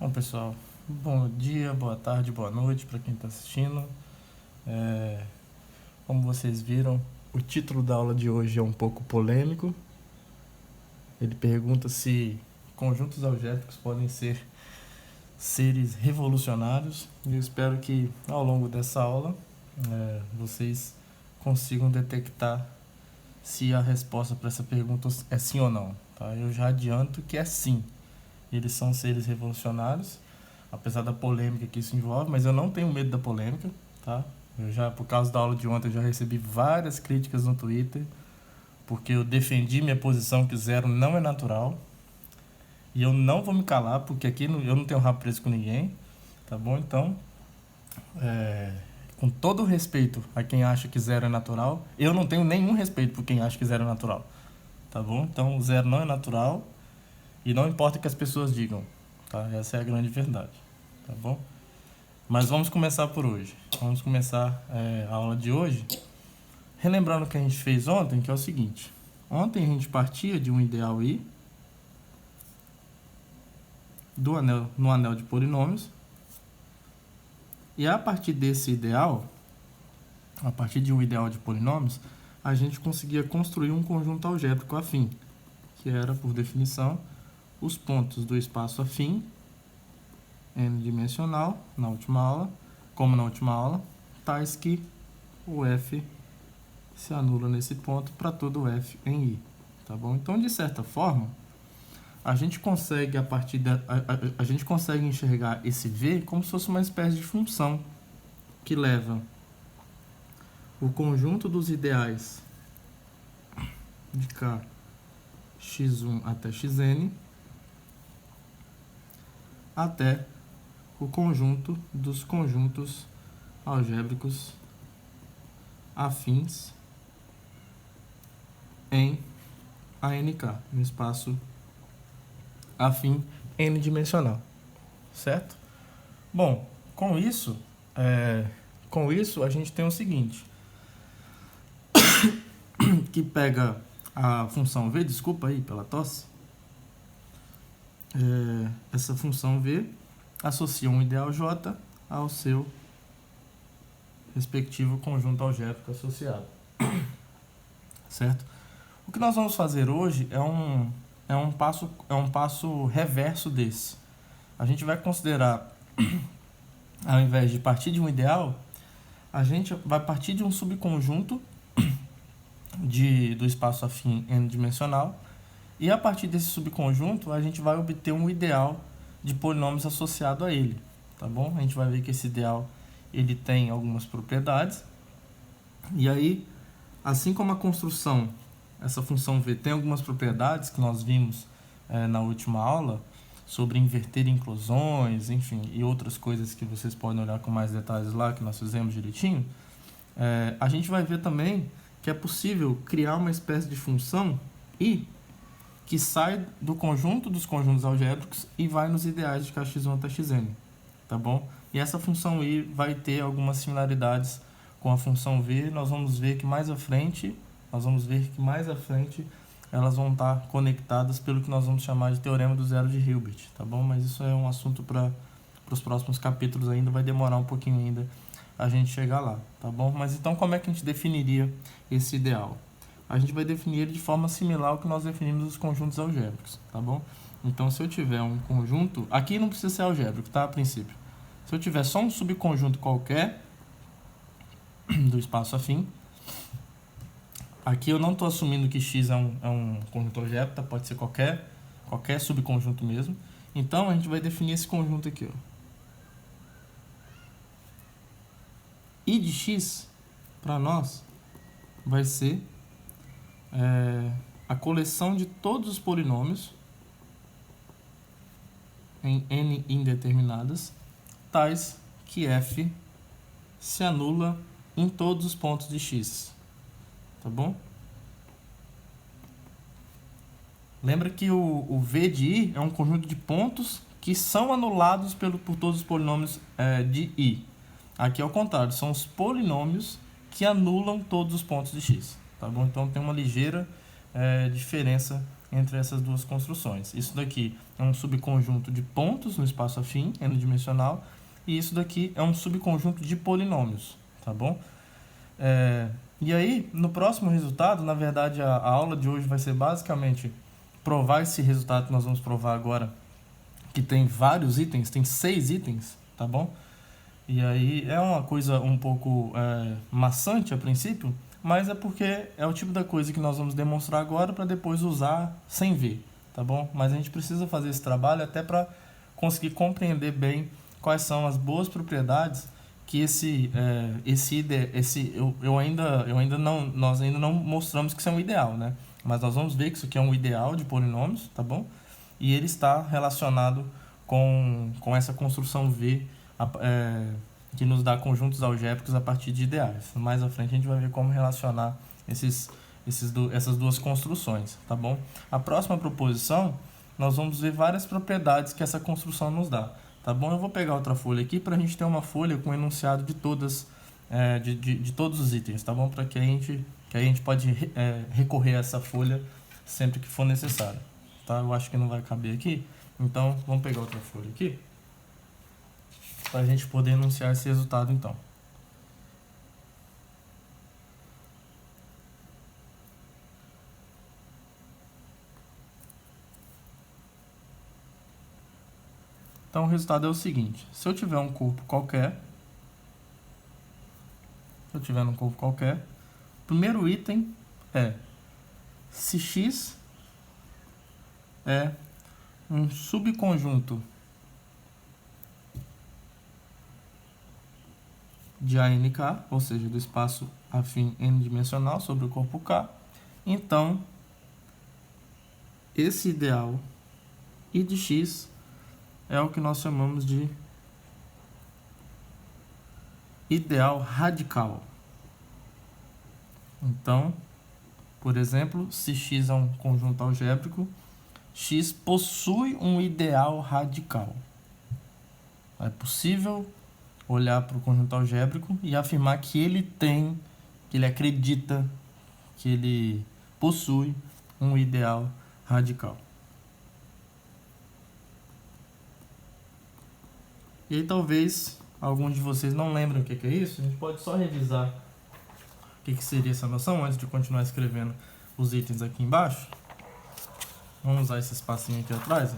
Bom, pessoal, bom dia, boa tarde, boa noite para quem está assistindo. Como vocês viram, o título da aula de hoje é um pouco polêmico. Ele pergunta se conjuntos algébricos podem ser seres revolucionários. E eu espero que ao longo dessa aula vocês consigam detectar se a resposta para essa pergunta é sim ou não. Tá? Eu já adianto que é sim. Eles são seres revolucionários, apesar da polêmica que isso envolve, mas eu não tenho medo da polêmica, tá? Eu já, por causa da aula de ontem, eu já recebi várias críticas no Twitter, porque eu defendi minha posição que zero não é natural. E eu não vou me calar, porque aqui eu não tenho rabo preso com ninguém, tá bom? Então, com todo o respeito a quem acha que zero é natural, eu não tenho nenhum respeito por quem acha que zero é natural, tá bom? Então, zero não é natural. E não importa o que as pessoas digam, tá? Essa é a grande verdade, tá bom? Mas vamos começar por hoje. Vamos começar a aula de hoje relembrando o que a gente fez ontem, que é o seguinte. Ontem a gente partia de um ideal I no anel de polinômios. E a partir desse ideal, a partir de um ideal de polinômios, a gente conseguia construir um conjunto algébrico afim, que era, por definição, os pontos do espaço afim, n-dimensional, na última aula, tais que o F se anula nesse ponto para todo o F em I, tá bom? Então, de certa forma, a gente consegue a gente consegue enxergar esse V como se fosse uma espécie de função que leva o conjunto dos ideais de K x1 até xn até o conjunto dos conjuntos algébricos afins em ANK, no espaço afim n-dimensional, certo? Bom, com isso a gente tem o seguinte, que pega a função V, desculpa aí pela tosse, essa função V associa um ideal J ao seu respectivo conjunto algébrico associado, certo? O que nós vamos fazer hoje é um passo reverso desse. A gente vai considerar, ao invés de partir de um ideal, a gente vai partir de um subconjunto do espaço afim n-dimensional, e a partir desse subconjunto a gente vai obter um ideal de polinômios associado a ele, tá bom? A gente vai ver que esse ideal ele tem algumas propriedades, e aí, assim como a construção, essa função V tem algumas propriedades que nós vimos na última aula, sobre inverter inclusões, enfim, e outras coisas que vocês podem olhar com mais detalhes lá, que nós fizemos direitinho, a gente vai ver também que é possível criar uma espécie de função I que sai do conjunto dos conjuntos algébricos e vai nos ideais de Kx1 até Xn, tá bom? E essa função I vai ter algumas similaridades com a função V. Nós vamos ver que mais à frente elas vão estar conectadas pelo que nós vamos chamar de teorema do zero de Hilbert, tá bom? Mas isso é um assunto para os próximos capítulos ainda, vai demorar um pouquinho ainda a gente chegar lá, tá bom? Mas então como é que a gente definiria esse ideal? A gente vai definir ele de forma similar ao que nós definimos os conjuntos algébricos, tá bom? Então, se eu tiver um conjunto, aqui não precisa ser algébrico, tá? A princípio. Se eu tiver só um subconjunto qualquer do espaço afim, aqui eu não estou assumindo que X é um conjunto algébrico, tá? Pode ser qualquer subconjunto mesmo. Então, a gente vai definir esse conjunto aqui, ó. I de X, para nós, vai ser a coleção de todos os polinômios em n indeterminadas, tais que F se anula em todos os pontos de X, tá bom? Lembra que o V de I é um conjunto de pontos que são anulados por todos os polinômios de I. Aqui é o contrário, são os polinômios que anulam todos os pontos de X, tá bom? Então tem uma ligeira diferença entre essas duas construções. Isso daqui é um subconjunto de pontos no espaço afim, n-dimensional, e isso daqui é um subconjunto de polinômios, tá bom? E aí, no próximo resultado, na verdade, a aula de hoje vai ser basicamente provar esse resultado que nós vamos provar agora, que tem vários itens, tem 6 itens, tá bom? E aí é uma coisa um pouco maçante a princípio, mas é porque é o tipo da coisa que nós vamos demonstrar agora para depois usar sem ver, tá bom? Mas a gente precisa fazer esse trabalho até para conseguir compreender bem quais são as boas propriedades que nós ainda não mostramos que isso é um ideal, né? Mas nós vamos ver que isso aqui é um ideal de polinômios, tá bom? E ele está relacionado com essa construção V, que nos dá conjuntos algébricos a partir de ideais. Mais à frente a gente vai ver como relacionar essas duas construções, tá bom? A próxima proposição, nós vamos ver várias propriedades que essa construção nos dá, tá bom? Eu vou pegar outra folha aqui para a gente ter uma folha com enunciado de todos os itens, tá bom? Para que a gente pode recorrer a essa folha sempre que for necessário, tá? Eu acho que não vai caber aqui, então vamos pegar outra folha aqui para a gente poder enunciar esse resultado, então. Então, o resultado é o seguinte. Se eu tiver um corpo qualquer, o primeiro item é se X é um subconjunto de ANK, ou seja, do espaço afim n-dimensional sobre o corpo K, então esse ideal I de X é o que nós chamamos de ideal radical. Então, por exemplo, se X é um conjunto algébrico, X possui um ideal radical. É possível olhar para o conjunto algébrico e afirmar que ele acredita, que ele possui um ideal radical. E aí talvez alguns de vocês não lembrem o que é isso, a gente pode só revisar o que seria essa noção antes de continuar escrevendo os itens aqui embaixo. Vamos usar esse espacinho aqui atrás.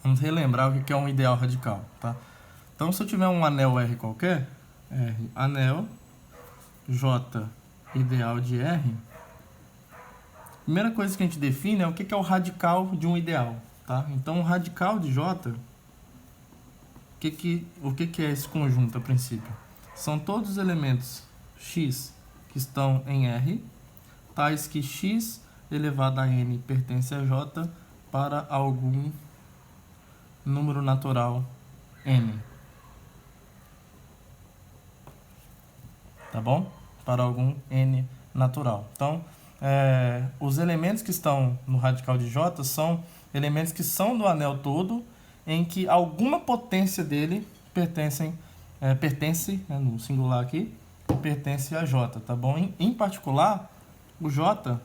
Vamos relembrar o que é um ideal radical, tá? Então, se eu tiver um anel R qualquer, R, anel, J, ideal de R, a primeira coisa que a gente define é o que é o radical de um ideal, tá? Então, o radical de J, o que é esse conjunto a princípio? São todos os elementos X que estão em R, tais que X elevado a N pertence a J para algum número natural N. Tá bom? Para algum N natural. Então, os elementos que estão no radical de J são elementos que são do anel todo, em que alguma potência dele pertence, no singular aqui, pertence a J, tá bom? Em particular, o J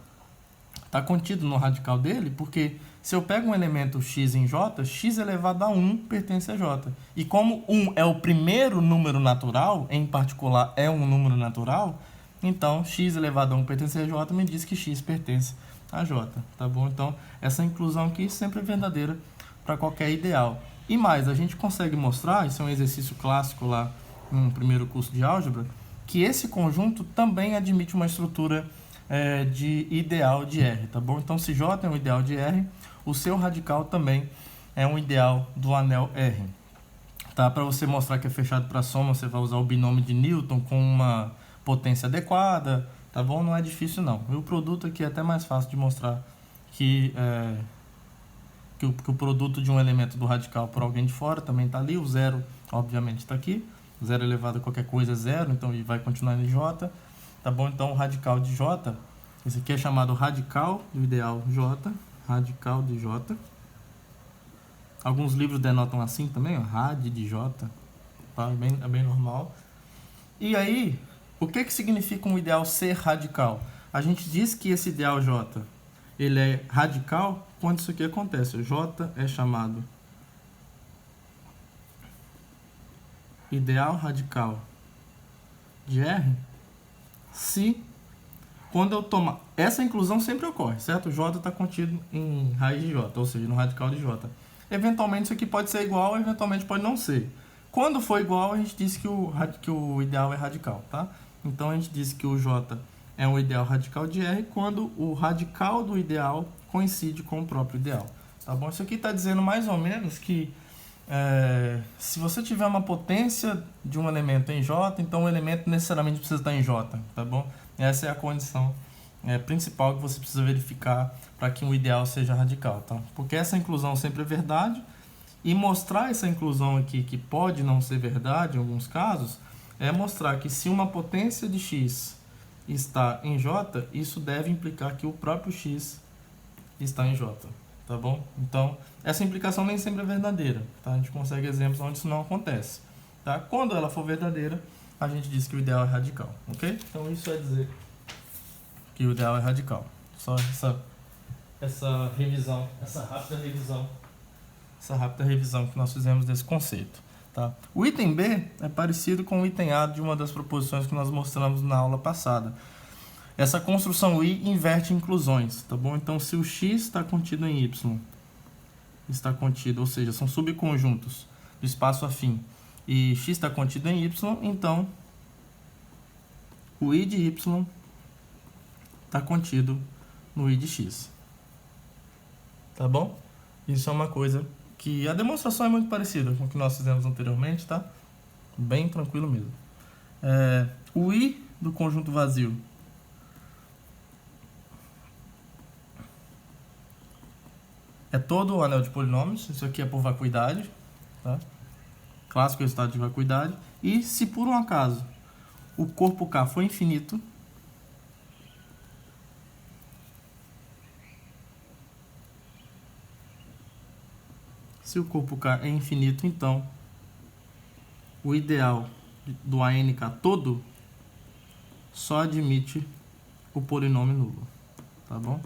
está contido no radical dele, porque se eu pego um elemento x em J, x elevado a 1 pertence a J. E como 1 é o primeiro número natural, em particular é um número natural, então x elevado a 1 pertence a J me diz que x pertence a J, tá bom? Então, essa inclusão aqui sempre é verdadeira para qualquer ideal. E mais, a gente consegue mostrar, isso é um exercício clássico lá no primeiro curso de álgebra, que esse conjunto também admite uma estrutura de ideal de R, tá bom? Então, se J é um ideal de R, o seu radical também é um ideal do anel R. Tá? Para você mostrar que é fechado para soma, você vai usar o binômio de Newton com uma potência adequada, tá bom? Não é difícil não. E o produto aqui é até mais fácil de mostrar que o produto de um elemento do radical por alguém de fora também está ali. O zero, obviamente, está aqui. Zero elevado a qualquer coisa é zero, então ele vai continuar em J. Tá bom? Então, o radical de J, esse aqui é chamado radical do ideal J. Radical de J. Alguns livros denotam assim também, ó, rad de J. Tá? É bem normal. E aí, o que significa um ideal ser radical? A gente diz que esse ideal J ele é radical quando isso aqui acontece. O J é chamado ideal radical de R se, quando eu tomar... Essa inclusão sempre ocorre, certo? O J está contido em raiz de J, ou seja, no radical de J. Eventualmente isso aqui pode ser igual, eventualmente pode não ser. Quando for igual, a gente diz que o ideal é radical, tá? Então a gente diz que o J é um ideal radical de R quando o radical do ideal coincide com o próprio ideal, tá bom? Isso aqui está dizendo mais ou menos que se você tiver uma potência de um elemento em J, então o elemento necessariamente precisa estar em J, tá bom? Essa é a condição principal que você precisa verificar para que um ideal seja radical, tá? Porque essa inclusão sempre é verdade, e mostrar essa inclusão aqui, que pode não ser verdade em alguns casos, é mostrar que se uma potência de x está em J, isso deve implicar que o próprio x está em J, tá bom? Então, essa implicação nem sempre é verdadeira, tá? A gente consegue exemplos onde isso não acontece, tá? Quando ela for verdadeira, a gente diz que o ideal é radical, ok? Então, isso é dizer que o ideal é radical. Só essa revisão, essa rápida revisão que nós fizemos desse conceito, tá? O item B é parecido com o item A de uma das proposições que nós mostramos na aula passada. Essa construção I inverte inclusões, tá bom? Então, se o X está contido em Y, está contido, ou seja, são subconjuntos do espaço afim, e X está contido em Y, então o I de Y está contido no I de X. Tá bom? Isso é uma coisa que a demonstração é muito parecida com o que nós fizemos anteriormente, tá? Bem tranquilo mesmo. O I do conjunto vazio é todo o anel de polinômios. Isso aqui é por vacuidade, tá? Clássico resultado de vacuidade. E se por um acaso o corpo K for infinito, se o corpo K é infinito, então o ideal do ANK todo só admite o polinômio nulo, tá bom?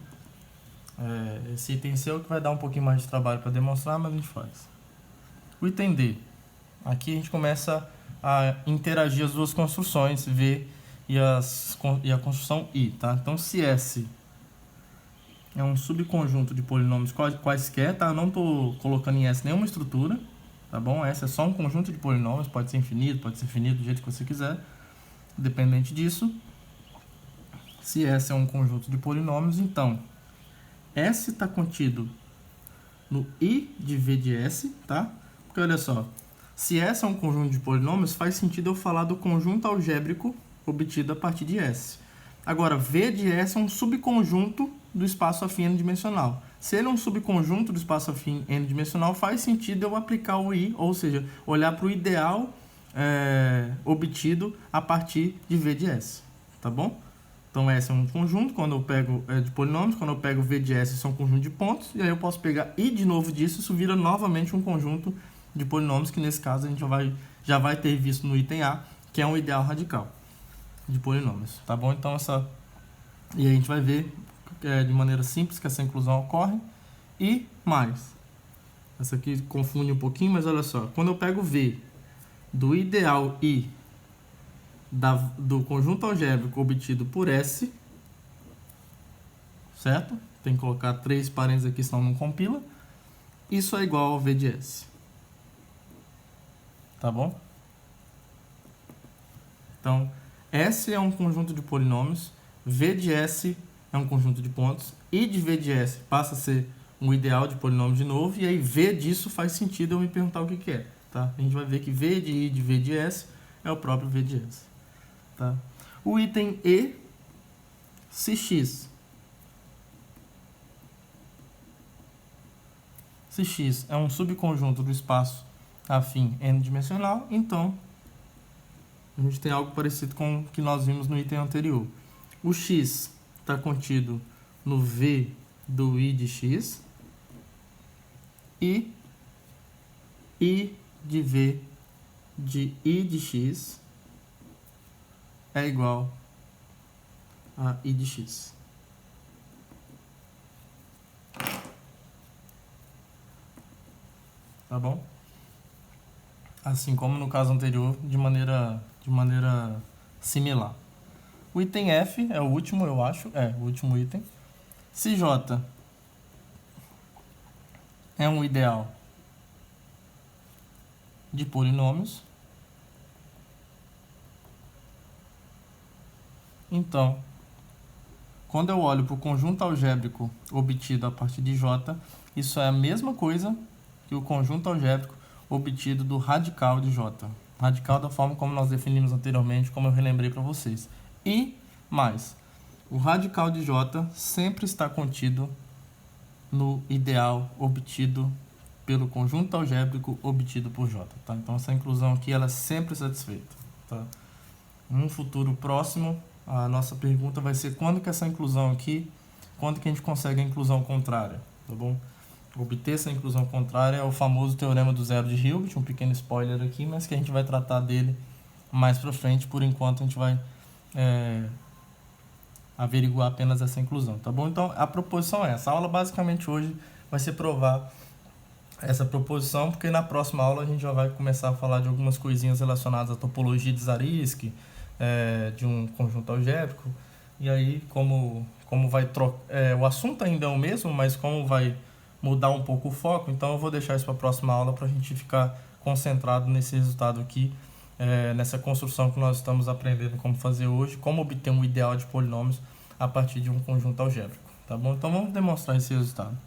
Esse item seu que vai dar um pouquinho mais de trabalho para demonstrar, mas a gente faz. O item D. Aqui a gente começa a interagir as duas construções, V e a construção I, tá? Então, se S é um subconjunto de polinômios quaisquer, tá? Eu não estou colocando em S nenhuma estrutura, tá bom? S é só um conjunto de polinômios, pode ser infinito do jeito que você quiser, dependente disso. Se S é um conjunto de polinômios, então S está contido no I de V de S, tá? Porque olha só, se S é um conjunto de polinômios, faz sentido eu falar do conjunto algébrico obtido a partir de S. Agora, V de S é um subconjunto do espaço afim n-dimensional. Se ele é um subconjunto do espaço afim n-dimensional, faz sentido eu aplicar o I, ou seja, olhar para o ideal obtido a partir de V de S, tá bom? Então, S é um conjunto, quando eu pego de polinômios, quando eu pego V de S, isso é um conjunto de pontos, e aí eu posso pegar I de novo disso, isso vira novamente um conjunto de polinômios, que nesse caso a gente já vai ter visto no item A, que é um ideal radical de polinômios, tá bom? Então, e aí a gente vai ver de maneira simples que essa inclusão ocorre, e mais. Essa aqui confunde um pouquinho, mas olha só, quando eu pego V do ideal I do conjunto algébrico obtido por S, certo? Tem que colocar 3 parênteses aqui, senão não compila. Isso é igual ao V de S. Tá bom? Então, S é um conjunto de polinômios, V de S é um conjunto de pontos, I de V de S passa a ser um ideal de polinômio de novo, e aí V disso faz sentido eu me perguntar o que é. Tá? A gente vai ver que V de I de V de S é o próprio V de S. Tá? O item E, se X é um subconjunto do espaço afim n-dimensional, então a gente tem algo parecido com o que nós vimos no item anterior. O X está contido no V do I de X e I de V de I de X é igual a I de X. tá bom? Assim como no caso anterior, de maneira similar. O item F é o último, eu acho, o último item. Se J é um ideal de polinômios, então, quando eu olho para o conjunto algébrico obtido a partir de J, isso é a mesma coisa que o conjunto algébrico obtido do radical de J. Radical da forma como nós definimos anteriormente, como eu relembrei para vocês. E mais, o radical de J sempre está contido no ideal obtido pelo conjunto algébrico obtido por J. Tá? Então essa inclusão aqui ela é sempre satisfeita. Tá? Num futuro próximo, a nossa pergunta vai ser quando que essa inclusão aqui, quando que a gente consegue a inclusão contrária, tá bom? Obter essa inclusão contrária é o famoso teorema do zero de Hilbert, um pequeno spoiler aqui, mas que a gente vai tratar dele mais pra frente. Por enquanto a gente vai averiguar apenas essa inclusão, tá bom? Então a proposição é essa. A aula basicamente hoje vai ser provar essa proposição, porque na próxima aula a gente já vai começar a falar de algumas coisinhas relacionadas à topologia de Zariski, de um conjunto algébrico, e aí como vai o assunto ainda é o mesmo, mas como vai mudar um pouco o foco, então eu vou deixar isso para a próxima aula para a gente ficar concentrado nesse resultado aqui, nessa construção que nós estamos aprendendo como fazer hoje, como obter um ideal de polinômios a partir de um conjunto algébrico, tá bom? Então vamos demonstrar esse resultado.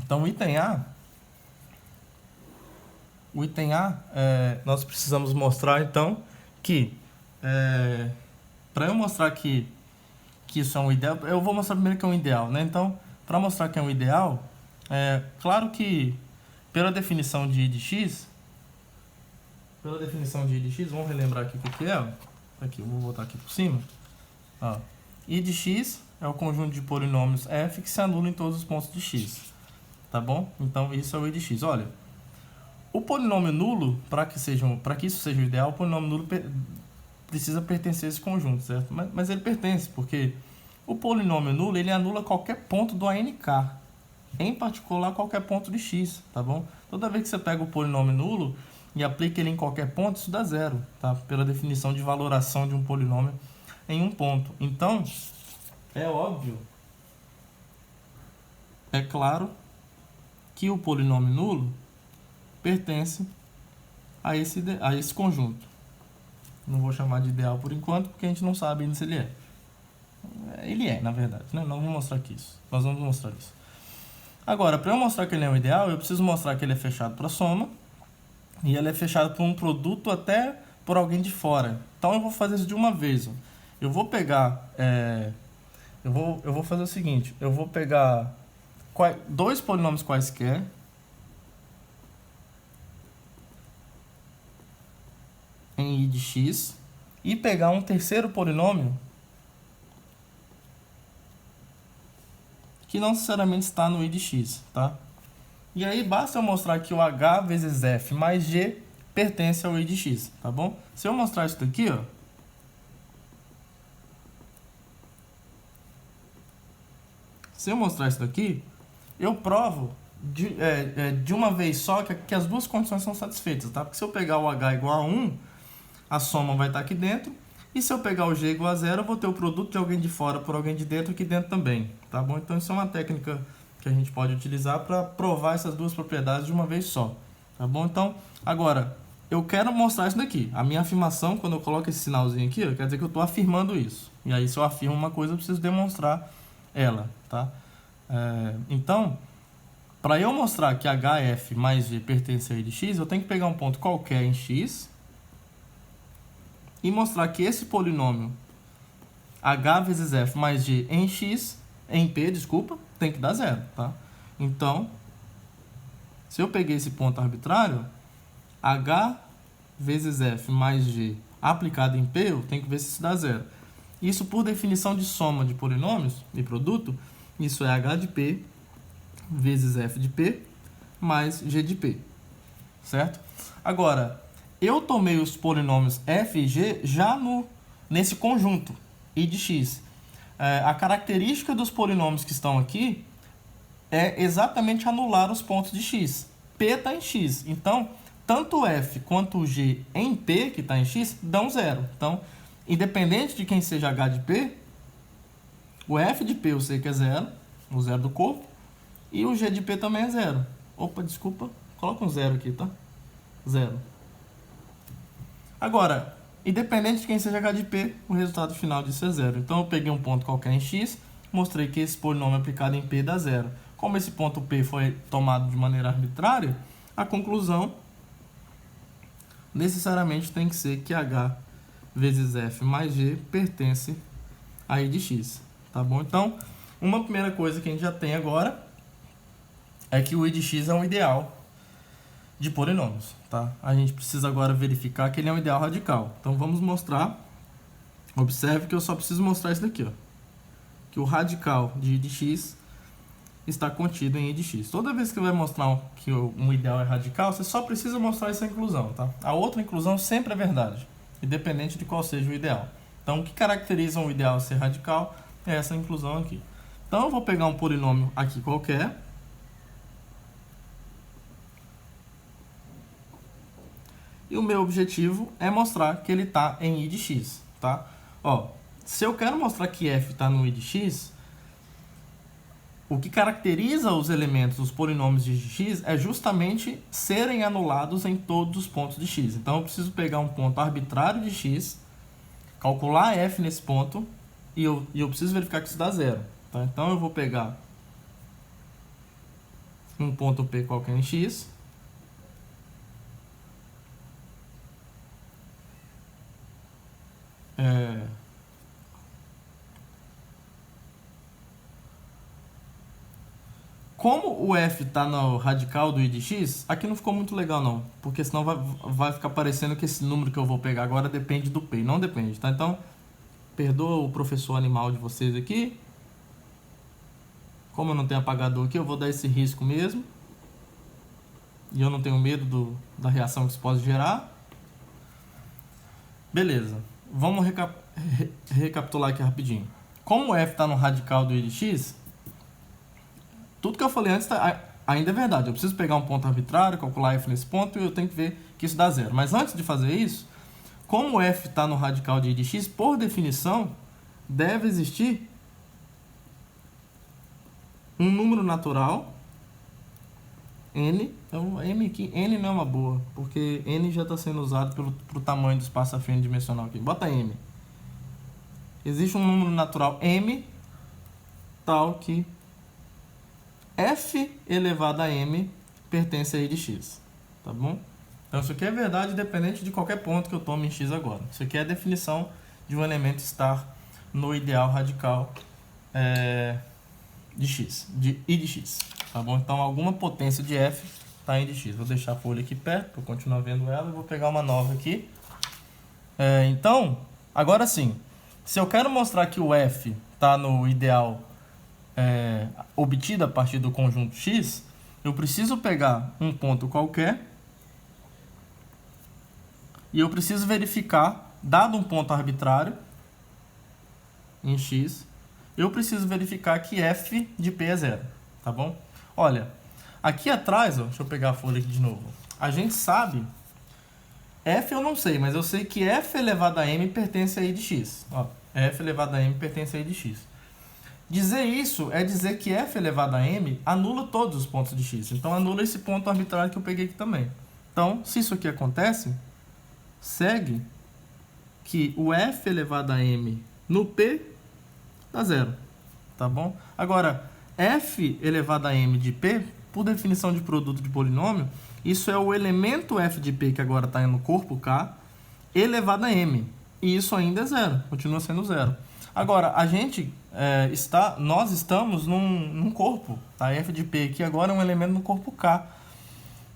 Então o item A, nós precisamos mostrar então que, para eu mostrar que isso é um ideal, eu vou mostrar primeiro que é um ideal, né? Então, para mostrar que é um ideal, claro que pela definição de I de X, vamos relembrar aqui o que é. Aqui, eu vou botar aqui por cima. Ó, I de X é o conjunto de polinômios f que se anula em todos os pontos de X. Tá bom? Então, isso é o I de X. Olha, o polinômio nulo, para que isso seja o ideal, o polinômio nulo precisa pertencer a esse conjunto, certo? Mas ele pertence, porque o polinômio nulo, ele anula qualquer ponto do ANK, em particular qualquer ponto de X, tá bom? Toda vez que você pega o polinômio nulo e aplica ele em qualquer ponto, isso dá zero, tá? Pela definição de valoração de um polinômio em um ponto. Então, é óbvio, é claro, que o polinômio nulo pertence a esse conjunto. Não vou chamar de ideal por enquanto, porque a gente não sabe ainda se ele é. Ele é, na verdade, né? Nós vamos mostrar aqui isso. Nós vamos mostrar isso. Agora, para eu mostrar que ele é um ideal, eu preciso mostrar que ele é fechado para soma e ele é fechado por um produto até por alguém de fora. Então eu vou fazer isso de uma vez. Ó. Eu vou pegar... eu vou fazer o seguinte. Eu vou pegar dois polinômios quaisquer em I de X e pegar um terceiro polinômio que não necessariamente está no I de X, tá? E aí basta eu mostrar que o H vezes F mais G pertence ao I de X, tá bom? Se eu mostrar isso daqui, ó, eu provo de uma vez só que as duas condições são satisfeitas, tá? Porque se eu pegar o H igual a 1, a soma vai estar aqui dentro, e se eu pegar o G igual a 0, eu vou ter o produto de alguém de fora por alguém de dentro aqui dentro também, tá bom? Então isso é uma técnica que a gente pode utilizar para provar essas duas propriedades de uma vez só, tá bom? Então, agora, eu quero mostrar isso daqui. A minha afirmação, quando eu coloco esse sinalzinho aqui, quer dizer que eu estou afirmando isso. E aí, se eu afirmo uma coisa, eu preciso demonstrar ela, tá? Então, para eu mostrar que HF mais G pertence a I de X, eu tenho que pegar um ponto qualquer em X e mostrar que esse polinômio H vezes F mais G em X, em P, desculpa, tem que dar zero, tá? Então, se eu peguei esse ponto arbitrário, H vezes F mais G aplicado em P, eu tenho que ver se isso dá zero. Isso por definição de soma de polinômios e produto, isso é H de P vezes F de P mais G de P, certo? Agora, eu tomei os polinômios F e G já nesse conjunto I de X. A característica dos polinômios que estão aqui é exatamente anular os pontos de x. P está em x, então tanto f quanto o g em P, que está em x, dão zero. Então, independente de quem seja h de P, o f de P eu sei que é zero, o zero do corpo, e o g de P também é zero. Opa, desculpa, coloca um zero aqui, tá? Zero. Agora, independente de quem seja h de P, o resultado final disso é zero. Então, eu peguei um ponto qualquer em x, mostrei que esse polinômio aplicado em P dá zero. Como esse ponto P foi tomado de maneira arbitrária, a conclusão necessariamente tem que ser que h vezes f mais g pertence a I de x. Tá bom? Então, uma primeira coisa que a gente já tem agora é que o I de x é um ideal de polinômios. Tá? A gente precisa agora verificar que ele é um ideal radical. Então, vamos mostrar. Observe que eu só preciso mostrar isso daqui, ó, que o radical de I de x está contido em I de x. Toda vez que vai mostrar que um ideal é radical, você só precisa mostrar essa inclusão, tá? A outra inclusão sempre é verdade, independente de qual seja o ideal. Então, o que caracteriza um ideal ser radical é essa inclusão aqui. Então, eu vou pegar um polinômio aqui qualquer. E o meu objetivo é mostrar que ele está em I de x, tá? Ó, se eu quero mostrar que f está no I de x, o que caracteriza os elementos dos polinômios de x é justamente serem anulados em todos os pontos de x. Então, eu preciso pegar um ponto arbitrário de x, calcular f nesse ponto, e eu preciso verificar que isso dá zero. Tá? Então, eu vou pegar um ponto P qualquer em x, como o f está no radical do I de x, aqui não ficou muito legal não, porque senão vai ficar parecendo que esse número que eu vou pegar agora depende do P, não depende, tá? Então, perdoa o professor animal de vocês aqui. Como eu não tenho apagador aqui, eu vou dar esse risco mesmo. E eu não tenho medo da reação que isso pode gerar. Beleza, vamos recapitular aqui rapidinho. Como o f está no radical do I de x, tudo que eu falei antes ainda é verdade. Eu preciso pegar um ponto arbitrário, calcular f nesse ponto, e eu tenho que ver que isso dá zero. Mas antes de fazer isso, como f está no radical de I de x, por definição, deve existir um número natural, n. Então, m aqui, n não é uma boa, porque n já está sendo usado pro tamanho do espaço afim dimensional aqui. Bota m. Existe um número natural m, tal que f elevado a m pertence a I de x, tá bom? Então, isso aqui é verdade independente de qualquer ponto que eu tome em x agora. Isso aqui é a definição de um elemento estar no ideal radical de x, de I de x, tá bom? Então, alguma potência de f está em I de x. Vou deixar a folha aqui perto para eu continuar vendo ela e vou pegar uma nova aqui. Então, agora sim, se eu quero mostrar que o f está no ideal obtido a partir do conjunto x, eu preciso pegar um ponto qualquer e eu preciso verificar, dado um ponto arbitrário em x, eu preciso verificar que f de P é zero, tá bom? Olha, aqui atrás, ó, deixa eu pegar a folha aqui de novo. A gente sabe, f eu não sei, mas eu sei que f elevado a m pertence a I de x. Ó, f elevado a m pertence a I de x. Dizer isso é dizer que f elevado a m anula todos os pontos de x. Então, anula esse ponto arbitrário que eu peguei aqui também. Então, se isso aqui acontece, segue que o f elevado a m no P dá zero. Tá bom? Agora, f elevado a m de P, por definição de produto de polinômio, isso é o elemento f de P, que agora está no corpo K, elevado a m. E isso ainda é zero, continua sendo zero. Agora, nós estamos num corpo, tá? F de P aqui agora é um elemento no corpo K.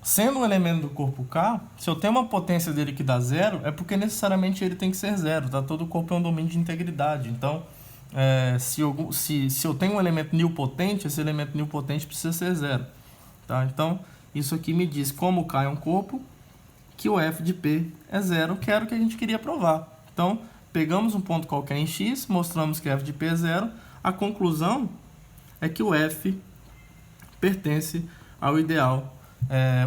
Sendo um elemento do corpo K, se eu tenho uma potência dele que dá zero, é porque necessariamente ele tem que ser zero, tá? Todo corpo é um domínio de integridade. Então, se eu tenho um elemento nilpotente, esse elemento nilpotente precisa ser zero, tá? Então, isso aqui me diz, como K é um corpo, que o f de P é zero, que era o que a gente queria provar. Então, pegamos um ponto qualquer em X, mostramos que f de P é zero, a conclusão é que o f pertence ao ideal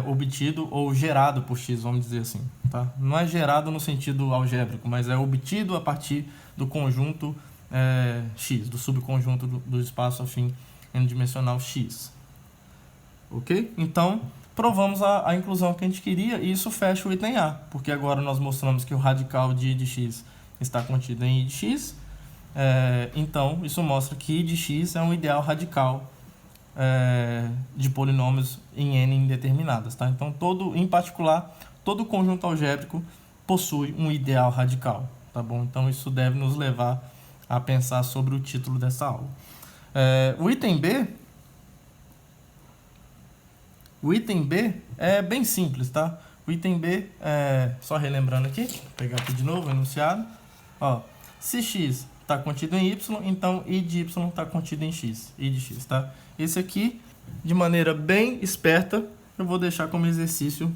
obtido ou gerado por X, vamos dizer assim. Tá? Não é gerado no sentido algébrico, mas é obtido a partir do conjunto X, do subconjunto do espaço afim n-dimensional X. Ok? Então, provamos a inclusão que a gente queria e isso fecha o item A, porque agora nós mostramos que o radical de I de X está contido em I de X, então isso mostra que I de X é um ideal radical de polinômios em N indeterminadas. Tá? Então, em particular, todo conjunto algébrico possui um ideal radical. Tá bom? Então, isso deve nos levar a pensar sobre o título dessa aula. O item B é bem simples, tá? O item B, só relembrando aqui, vou pegar aqui de novo o enunciado. Ó, se x está contido em y, então I de y está contido em x, I de x, tá? Esse aqui, de maneira bem esperta, eu vou deixar como exercício,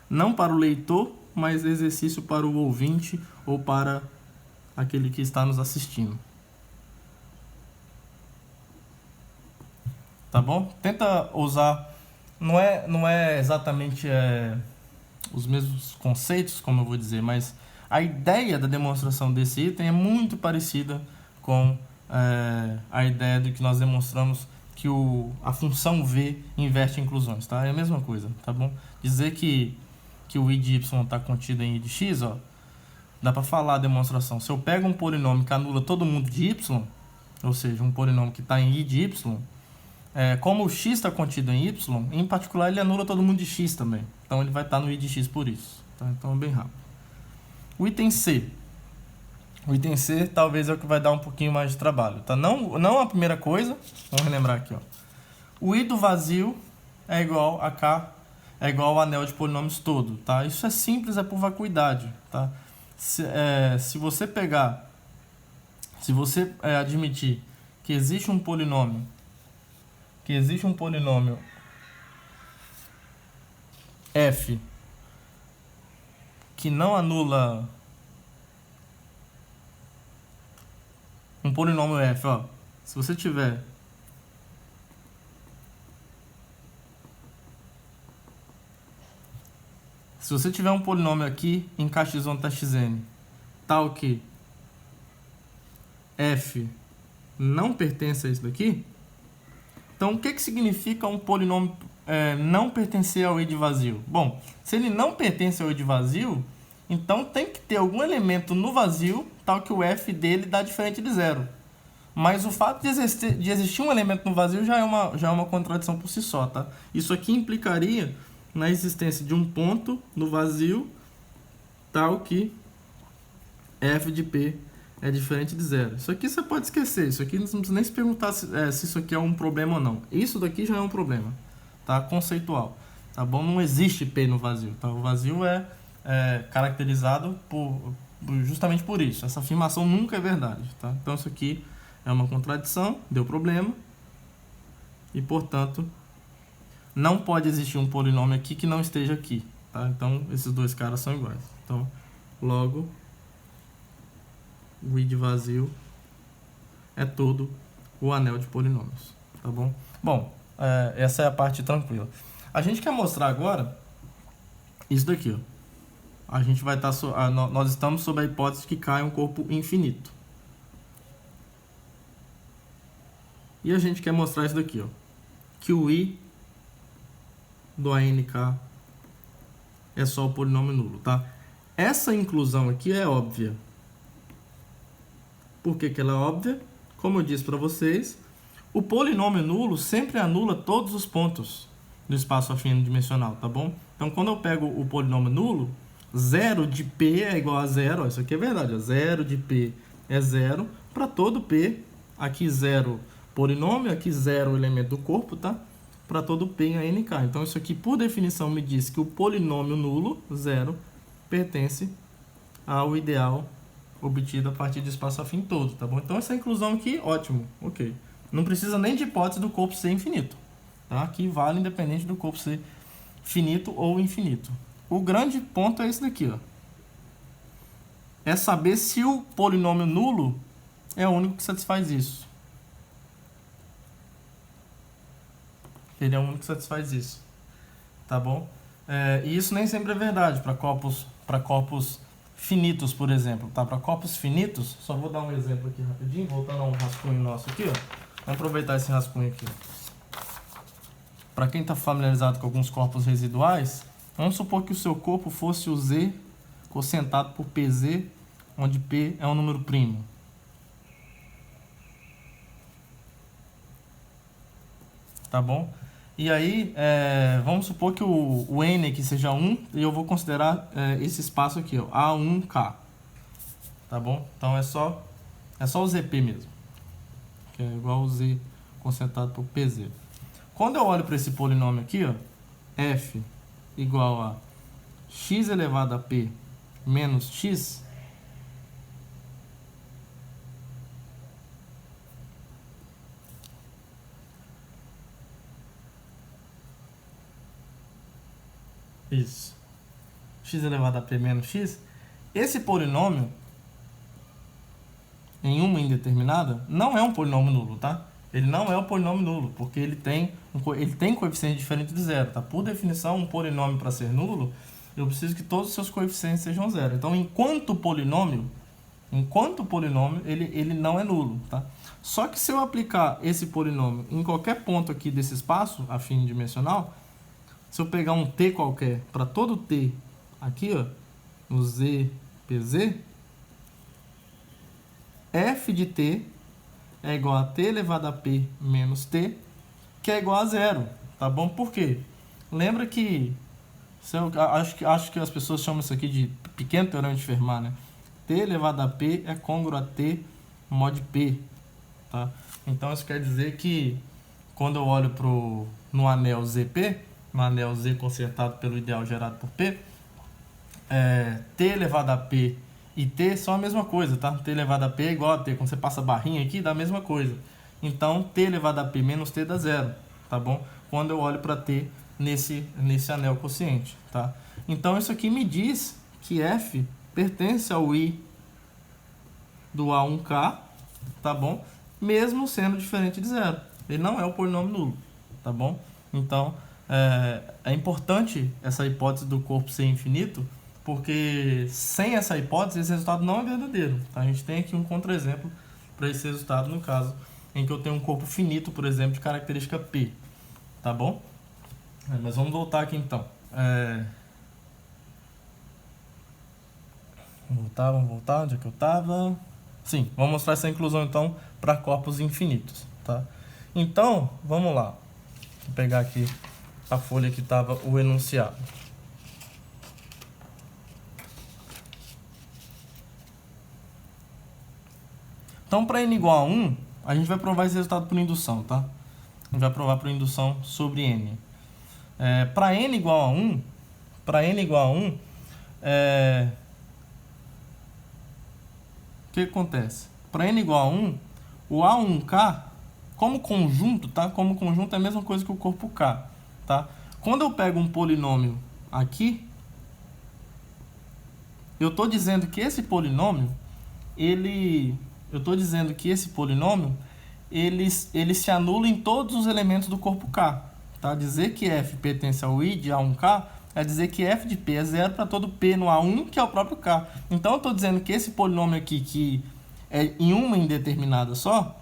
não para o leitor, mas exercício para o ouvinte ou para aquele que está nos assistindo. Tá bom? Tenta usar, não é exatamente os mesmos conceitos, como eu vou dizer, mas a ideia da demonstração desse item é muito parecida com a ideia de que nós demonstramos que a função V inverte inclusões, tá? É a mesma coisa, tá bom? Dizer que o I de Y está contido em I de X, ó, dá para falar a demonstração. Se eu pego um polinômio que anula todo mundo de Y, ou seja, um polinômio que está em I de Y, como o x está contido em y, em particular ele anula todo mundo de x também. Então ele vai estar no I de x por isso. Tá? Então é bem rápido. O item C. O item C talvez é o que vai dar um pouquinho mais de trabalho. Tá? Não a primeira coisa, vamos relembrar aqui. Ó. O I do vazio é igual a K, é igual ao anel de polinômios todo. Tá? Isso é simples, é por vacuidade. Tá? Se você admitir que existe um polinômio f que não anula um polinômio f, ó, se você tiver um polinômio aqui em Kx tá xn, tal que f não pertence a isso daqui, então o que significa um polinômio não pertencer ao I de vazio? Bom, se ele não pertence ao I de vazio, então tem que ter algum elemento no vazio tal que o f dele dá diferente de zero. Mas o fato de existir um elemento no vazio já é uma contradição por si só, tá? Isso aqui implicaria na existência de um ponto no vazio tal que f de P é diferente de zero. Isso aqui você pode esquecer. Isso aqui não precisa nem se perguntar se isso aqui é um problema ou não. Isso daqui já é um problema, tá? Conceitual, tá bom? Não existe P no vazio, tá? O vazio é caracterizado justamente por isso. Essa afirmação nunca é verdade, tá? Então isso aqui é uma contradição, deu problema e, portanto, não pode existir um polinômio aqui que não esteja aqui, tá? Então esses dois caras são iguais. Então, logo, o I de vazio é todo o anel de polinômios, tá bom? Bom, essa é a parte tranquila. A gente quer mostrar agora isso daqui, ó. A gente vai estar nós estamos sob a hipótese que cai um corpo infinito. E a gente quer mostrar isso daqui, ó, que o I do ANK é só o polinômio nulo, tá? Essa inclusão aqui é óbvia. Por que ela é óbvia? Como eu disse para vocês, o polinômio nulo sempre anula todos os pontos do espaço afim n-dimensional, tá bom? Então, quando eu pego o polinômio nulo, 0 de P é igual a 0, ó, isso aqui é verdade, ó, 0 de P é 0 para todo P, aqui 0 polinômio, aqui 0 elemento do corpo, tá? Para todo P em ANK. Então, isso aqui, por definição, me diz que o polinômio nulo, 0, pertence ao ideal obtido a partir do espaço afim todo, tá bom? Então, essa inclusão aqui, ótimo, ok. Não precisa nem de hipótese do corpo ser infinito, tá? Aqui vale independente do corpo ser finito ou infinito. O grande ponto é esse daqui, ó. é saber se o polinômio nulo é o único que satisfaz isso. Ele é o único que satisfaz isso. Tá bom? E isso nem sempre é verdade para corpos finitos, por exemplo. Tá? Para corpos finitos, só vou dar um exemplo aqui rapidinho, voltando a um rascunho nosso aqui. Ó. Vamos aproveitar esse rascunho aqui. Para quem está familiarizado com alguns corpos residuais, vamos supor que o seu corpo fosse o Z quocientado por PZ, onde P é um número primo. Tá bom? E aí, vamos supor que o N aqui seja 1, e eu vou considerar esse espaço aqui, ó, A1K. Tá bom? Então é só o ZP mesmo, que é igual ao Z quocientado por PZ. Quando eu olho para esse polinômio aqui, ó, f igual a x elevado a p menos x, isso, x elevado a p menos x, esse polinômio, em uma indeterminada, não é um polinômio nulo, tá? Ele não é um polinômio nulo, porque ele tem coeficiente diferente de zero, tá? Por definição, um polinômio, para ser nulo, eu preciso que todos os seus coeficientes sejam zero. Então, enquanto polinômio, ele não é nulo, tá? Só que se eu aplicar esse polinômio em qualquer ponto aqui desse espaço afinidimensional, se eu pegar um t qualquer para todo t aqui, ó, no z, pz, f de t é igual a t elevado a p menos t, que é igual a zero, tá bom? Por quê? Lembra que, acho que as pessoas chamam isso aqui de pequeno teorema de Fermat, né? T elevado a p é congruo a t mod p, tá? Então isso quer dizer que quando eu olho no anel ZP, no anel Z consertado pelo ideal gerado por P, t elevado a p e t são a mesma coisa, tá? T elevado a p é igual a t. Quando você passa a barrinha aqui, dá a mesma coisa. Então, t elevado a p menos t dá zero, tá bom? Quando eu olho para t nesse anel quociente, tá? Então, isso aqui me diz que f pertence ao I do A1K, tá bom? Mesmo sendo diferente de zero. Ele não é o polinômio nulo, tá bom? Então, é importante essa hipótese do corpo ser infinito, porque sem essa hipótese, esse resultado não é verdadeiro. Tá? A gente tem aqui um contra-exemplo para esse resultado, no caso em que eu tenho um corpo finito, por exemplo, de característica P. Tá bom? Mas vamos voltar aqui então. Vamos voltar, onde é que eu estava? Sim, vamos mostrar essa inclusão então para corpos infinitos. Tá? Então, vamos lá. Vou pegar aqui a folha que estava o enunciado. Então, para n igual a 1, a gente vai provar esse resultado por indução, tá? A gente vai provar por indução sobre n. Para n igual a 1, o que acontece? Para n igual a 1, o A1K, como conjunto, tá? Como conjunto é a mesma coisa que o corpo K, tá? Quando eu pego um polinômio aqui, eu estou dizendo que esse polinômio, ele se anula em todos os elementos do corpo K. Tá? Dizer que f pertence ao I de A1K é dizer que f de p é zero para todo p no A1, que é o próprio K. Então, eu estou dizendo que esse polinômio aqui, que é em uma indeterminada só,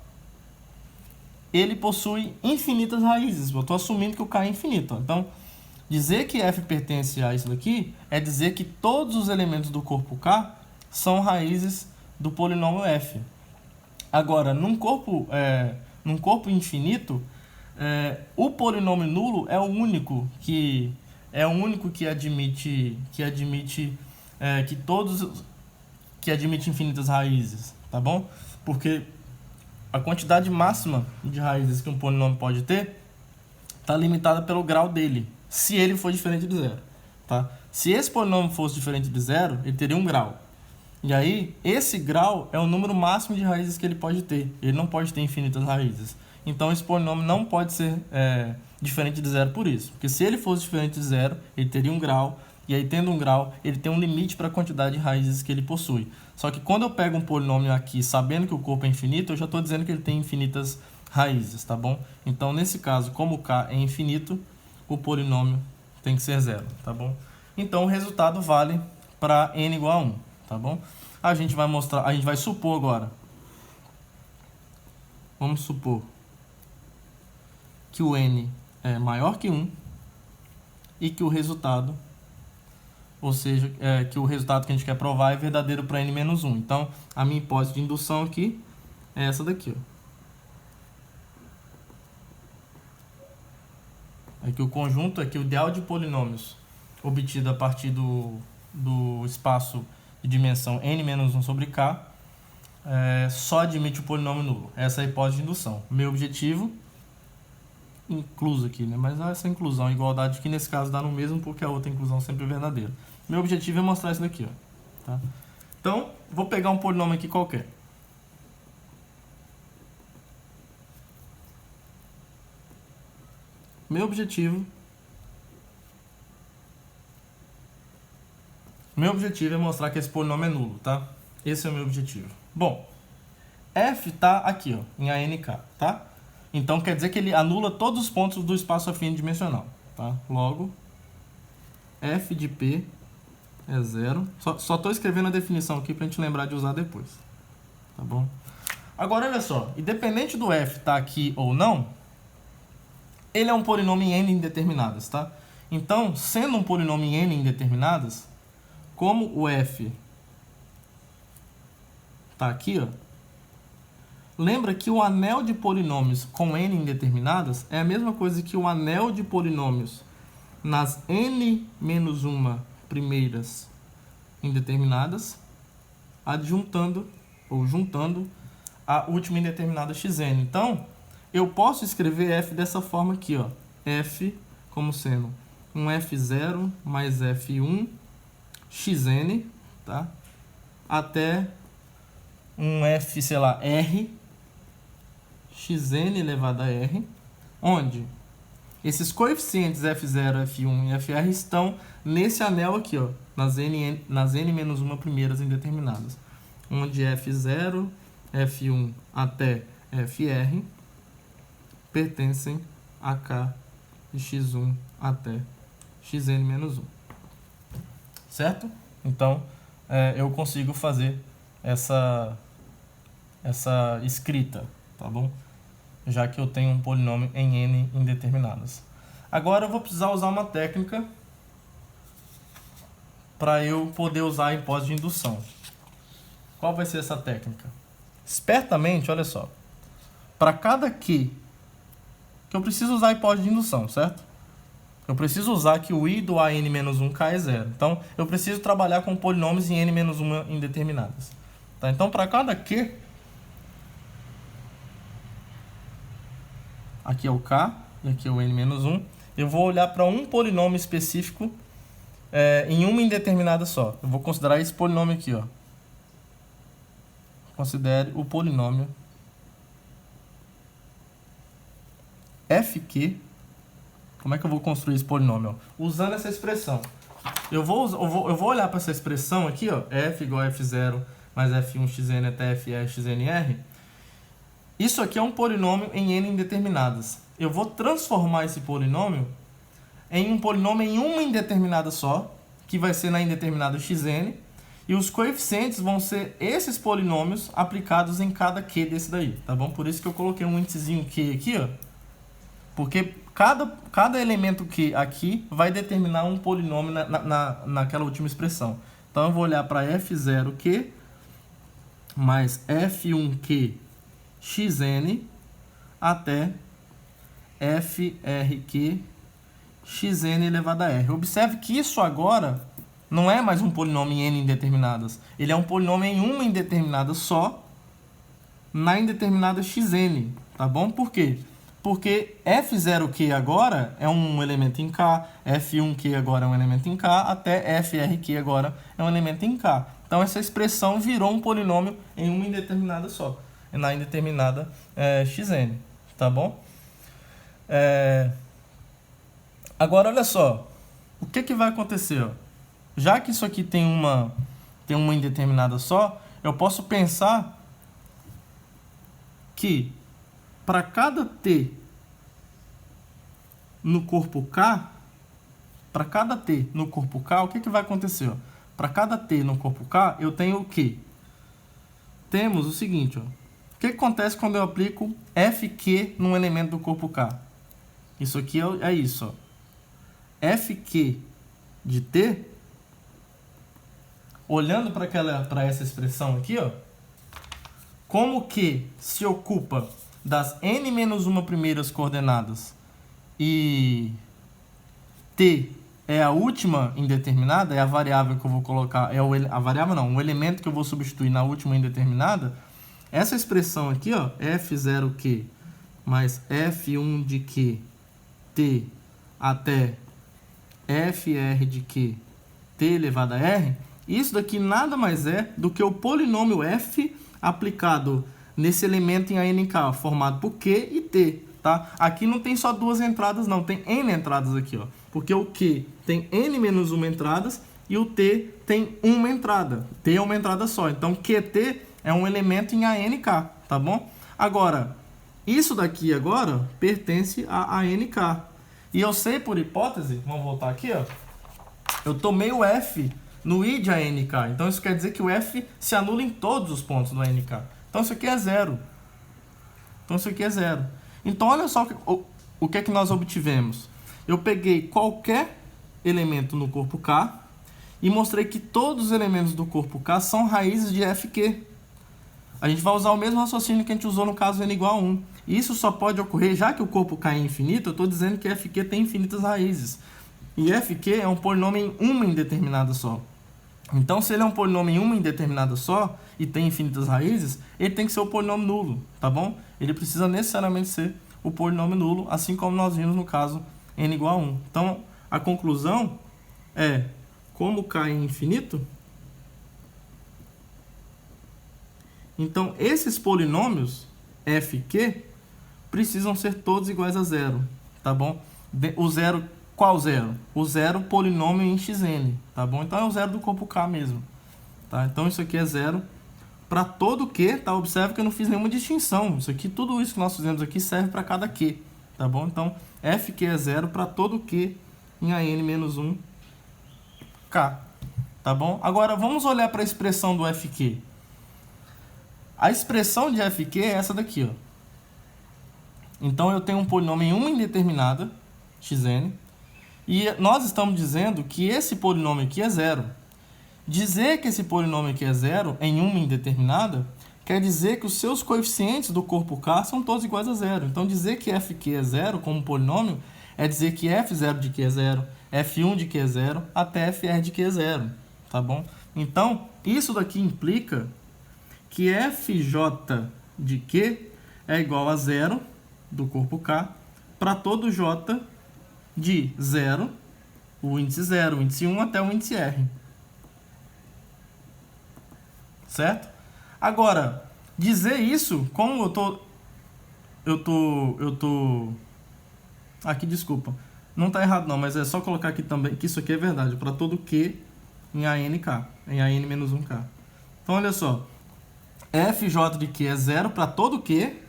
ele possui infinitas raízes. Eu estou assumindo que o K é infinito. Ó. Então, dizer que f pertence a isso daqui é dizer que todos os elementos do corpo K são raízes do polinômio f. Agora, num corpo infinito, o polinômio nulo é o único que admite infinitas raízes, tá bom? Porque a quantidade máxima de raízes que um polinômio pode ter está limitada pelo grau dele, se ele for diferente de zero, tá? Se esse polinômio fosse diferente de zero, ele teria um grau. E aí, esse grau é o número máximo de raízes que ele pode ter. Ele não pode ter infinitas raízes. Então, esse polinômio não pode ser diferente de zero por isso. Porque se ele fosse diferente de zero, ele teria um grau. E aí, tendo um grau, ele tem um limite para a quantidade de raízes que ele possui. Só que quando eu pego um polinômio aqui, sabendo que o corpo é infinito, eu já estou dizendo que ele tem infinitas raízes, tá bom? Então, nesse caso, como K é infinito, o polinômio tem que ser zero, tá bom? Então, o resultado vale para n igual a 1, tá bom? A gente vai supor agora. Vamos supor que o n é maior que 1 e que o resultado, ou seja, que o resultado que a gente quer provar é verdadeiro para n menos 1. Então, a minha hipótese de indução aqui é essa daqui, ó. Aqui o conjunto é que o ideal de polinômios obtido a partir do espaço de dimensão n menos 1 sobre k só admite o polinômio nulo. Essa é a hipótese de indução. Meu objetivo, incluso aqui, né? Mas essa inclusão, igualdade aqui nesse caso dá no mesmo porque a outra inclusão sempre é verdadeira. Meu objetivo é mostrar isso daqui, ó. Tá? Então, vou pegar um polinômio aqui qualquer. Meu objetivo é mostrar que esse polinômio é nulo, tá? Esse é o meu objetivo. Bom, f está aqui, ó, em ANK, tá? Então quer dizer que ele anula todos os pontos do espaço afim dimensional, tá? Logo, f de p é zero. Só estou escrevendo a definição aqui para a gente lembrar de usar depois, tá bom? Agora, olha só, independente do f estar aqui ou não, ele é um polinômio em n indeterminadas, tá? Então, sendo um polinômio em n indeterminadas, como o f está aqui, ó, lembra que o anel de polinômios com n indeterminadas é a mesma coisa que o anel de polinômios nas n-1 primeiras indeterminadas, adjuntando ou juntando a última indeterminada xn. Então, eu posso escrever f dessa forma aqui, ó. F como sendo um f0 mais f1 xn, tá? Até um f, sei lá, r xn elevado a r, onde esses coeficientes f0, f1 e fr estão nesse anel aqui, ó, nas n-1 primeiras indeterminadas, onde f0, f1 até fr pertencem a k de x1 até xn menos 1. Certo? Então, eu consigo fazer essa escrita, tá bom? Já que eu tenho um polinômio em n indeterminadas. Agora eu vou precisar usar uma técnica para eu poder usar a hipótese de indução. Qual vai ser essa técnica? Espertamente, olha só. Para cada q, que eu preciso usar a hipótese de indução, certo? Eu preciso usar que o i do an-1k é zero. Então, eu preciso trabalhar com polinômios em n-1 indeterminadas. Tá? Então, para cada q, aqui é o k e aqui é o n-1, eu vou olhar para um polinômio específico em uma indeterminada só. Eu vou considerar esse polinômio aqui, ó. Considere o polinômio fq. Como é que eu vou construir esse polinômio? Usando essa expressão. Eu vou olhar para essa expressão aqui, ó, f igual a f0 mais f1 xn até fr xnr. Isso aqui é um polinômio em n indeterminadas. Eu vou transformar esse polinômio em um polinômio em uma indeterminada só, que vai ser na indeterminada xn, e os coeficientes vão ser esses polinômios aplicados em cada q desse daí, tá bom? Por isso que eu coloquei um índicezinho q aqui, ó, porque cada elemento q aqui vai determinar um polinômio naquela última expressão. Então, eu vou olhar para f0q mais f1q xn até frq xn elevado a r. Observe que isso agora não é mais um polinômio em n indeterminadas. Ele é um polinômio em uma indeterminada só, na indeterminada xn, tá bom? Por quê? Porque f0q agora é um elemento em k, f1q agora é um elemento em k, até frq agora é um elemento em k. Então, essa expressão virou um polinômio em uma indeterminada só, na indeterminada xn, tá bom? Agora, olha só, o que vai acontecer? Ó? Já que isso aqui tem uma indeterminada só, eu posso pensar que para cada T no corpo K, para cada T no corpo K, o que vai acontecer? Para cada T no corpo K, eu tenho o quê? Temos o seguinte, ó. O que acontece quando eu aplico Fq num elemento do corpo K? Isso aqui é isso, ó. Fq de T, olhando para essa expressão aqui, ó, como que se ocupa das n-1 primeiras coordenadas e T é a última indeterminada, é a variável que eu vou colocar, a variável não, o elemento que eu vou substituir na última indeterminada, essa expressão aqui, ó, F0Q mais F1 de Q T até FR de Q T elevado a R, isso daqui nada mais é do que o polinômio F aplicado nesse elemento em ANK, formado por Q e T, tá? Aqui não tem só duas entradas, não, tem N entradas aqui, ó, porque o Q tem N menos uma entradas e o T tem uma entrada. T é uma entrada só, então QT é um elemento em ANK, tá bom? Agora, isso daqui agora pertence a ANK. E eu sei por hipótese, vamos voltar aqui, ó, eu tomei o F no I de ANK, então isso quer dizer que o F se anula em todos os pontos do ANK. Então isso aqui é zero. Então olha só o que é que nós obtivemos. Eu peguei qualquer elemento no corpo K e mostrei que todos os elementos do corpo K são raízes de Fq. A gente vai usar o mesmo raciocínio que a gente usou no caso n igual a 1. E isso só pode ocorrer, já que o corpo K é infinito, eu estou dizendo que Fq tem infinitas raízes. E Fq é um polinômio em uma indeterminada só. Então, se ele é um polinômio em uma indeterminada só e tem infinitas raízes, ele tem que ser o polinômio nulo, tá bom? Ele precisa necessariamente ser o polinômio nulo, assim como nós vimos no caso n igual a 1. Então, a conclusão é, como K é infinito, então esses polinômios Fq precisam ser todos iguais a zero, tá bom? O zero, qual zero? O zero polinômio em xn, tá bom? Então é o zero do corpo K mesmo, tá? Então isso aqui é zero para todo Q, tá? Observe que eu não fiz nenhuma distinção. Isso aqui, tudo isso que nós fizemos aqui serve para cada Q, tá bom? Então Fq é zero para todo Q em AN-1 K, tá bom? Agora vamos olhar para a expressão do Fq. A expressão de Fq é essa daqui, ó. Então eu tenho um polinômio em uma indeterminada, xn, e nós estamos dizendo que esse polinômio aqui é zero. Dizer que esse polinômio aqui é zero em uma indeterminada quer dizer que os seus coeficientes do corpo K são todos iguais a zero. Então dizer que Fq é zero como polinômio é dizer que F0 de Q é zero, F1 de Q é zero, até Fr de Q é zero, tá bom? Então isso daqui implica que Fj de Q é igual a zero do corpo K para todo J de 0, o índice 0, o índice 1 até o índice R. Certo? Agora, dizer isso, como eu tô aqui, desculpa. Não tá errado não, mas é só colocar aqui também que isso aqui é verdade para todo Q em ANK, em AN-1K. Então olha só, Fj de Q é 0 para todo Q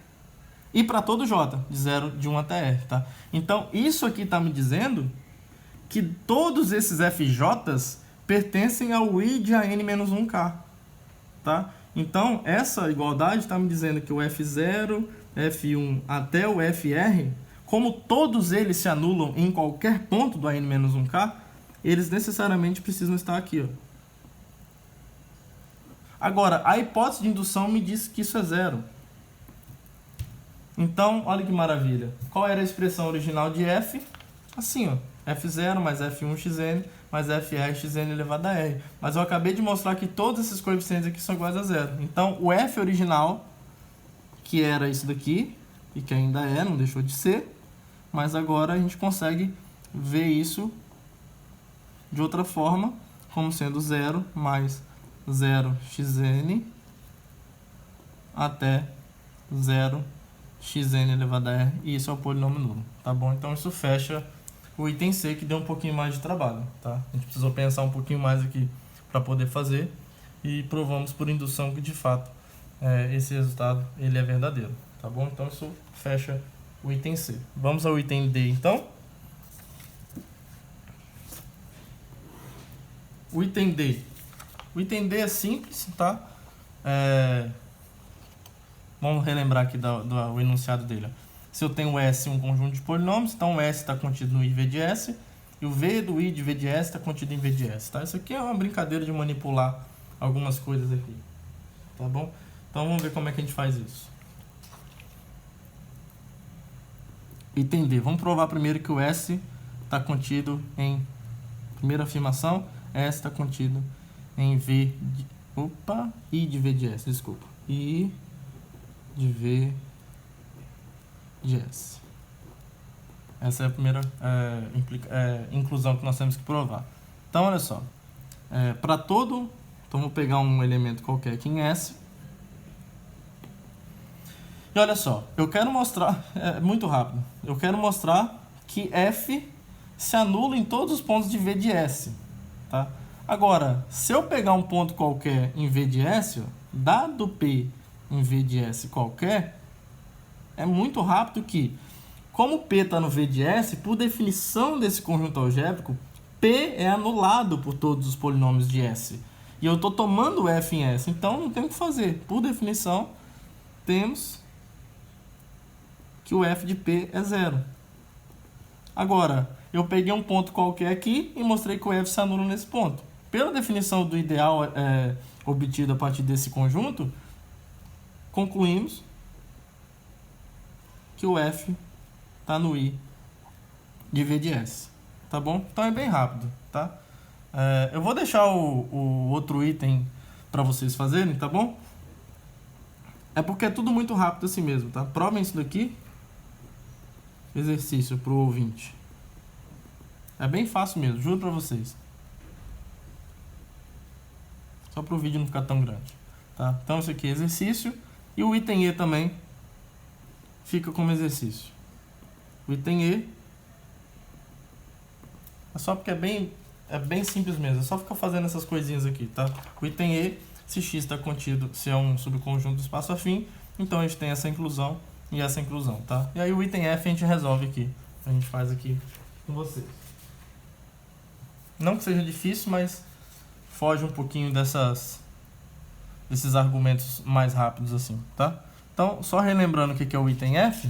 e para todo J, de 0, de 1 até R, tá? Então, isso aqui está me dizendo que todos esses FJs pertencem ao I de AN-1K, tá? Então, essa igualdade está me dizendo que o F0, F1 até o FR, como todos eles se anulam em qualquer ponto do AN-1K, eles necessariamente precisam estar aqui, ó. Agora, a hipótese de indução me diz que isso é zero. Então, olha que maravilha. Qual era a expressão original de F? Assim, ó. F0 mais F1xn mais FRxn elevado a R. Mas eu acabei de mostrar que todos esses coeficientes aqui são iguais a zero. Então, o F original, que era isso daqui, e que ainda é, não deixou de ser, mas agora a gente consegue ver isso de outra forma, como sendo 0 mais 0xn até 0xn elevado a R, e isso é o polinômio nulo, tá bom? Então isso fecha o item C, que deu um pouquinho mais de trabalho, tá? A gente precisou pensar um pouquinho mais aqui para poder fazer, e provamos por indução que de fato esse resultado ele é verdadeiro, tá bom? Então isso fecha o item C. Vamos ao item D então. O item D. O item D é simples, tá? Vamos relembrar aqui do enunciado dele. Se eu tenho S um conjunto de polinômios, então o S está contido no IV de S e o V do I de V de S está contido em V de S, tá? Isso aqui é uma brincadeira de manipular algumas coisas aqui, tá bom? Então vamos ver como é que a gente faz isso. Item D. Vamos provar primeiro que o S está contido em... Primeira afirmação, S está contido em V de... I de V de S, desculpa. I de V de S. Essa é a primeira inclusão que nós temos que provar. Então, olha só. Para todo... Então, vou pegar um elemento qualquer aqui em S. E olha só. Eu quero mostrar... muito rápido. Eu quero mostrar que F se anula em todos os pontos de V de S. Tá? Agora, se eu pegar um ponto qualquer em V de S, ó, dado P em V de S qualquer, é muito rápido que, como P está no V de S, por definição desse conjunto algébrico, P é anulado por todos os polinômios de S. E eu estou tomando F em S, então não tem o que fazer. Por definição, temos que o F de P é zero. Agora, eu peguei um ponto qualquer aqui e mostrei que o F se anula nesse ponto. Pela definição do ideal obtido a partir desse conjunto, concluímos que o F está no I de V de S. Tá bom? Então é bem rápido, tá? Eu vou deixar o outro item para vocês fazerem, tá bom? É porque é tudo muito rápido assim mesmo, tá? Provem isso daqui. Exercício para o ouvinte. É bem fácil mesmo, juro para vocês. Só para o vídeo não ficar tão grande, tá? Então isso aqui é exercício. E o item E também fica como exercício. O item E é só porque é bem simples mesmo. É só ficar fazendo essas coisinhas aqui, tá? O item E, se X está contido, se é um subconjunto do espaço afim, então a gente tem essa inclusão e essa inclusão, tá? E aí o item F a gente resolve aqui. A gente faz aqui com vocês. Não que seja difícil, mas foge um pouquinho desses argumentos mais rápidos assim, tá? Então, só relembrando o que é o item F.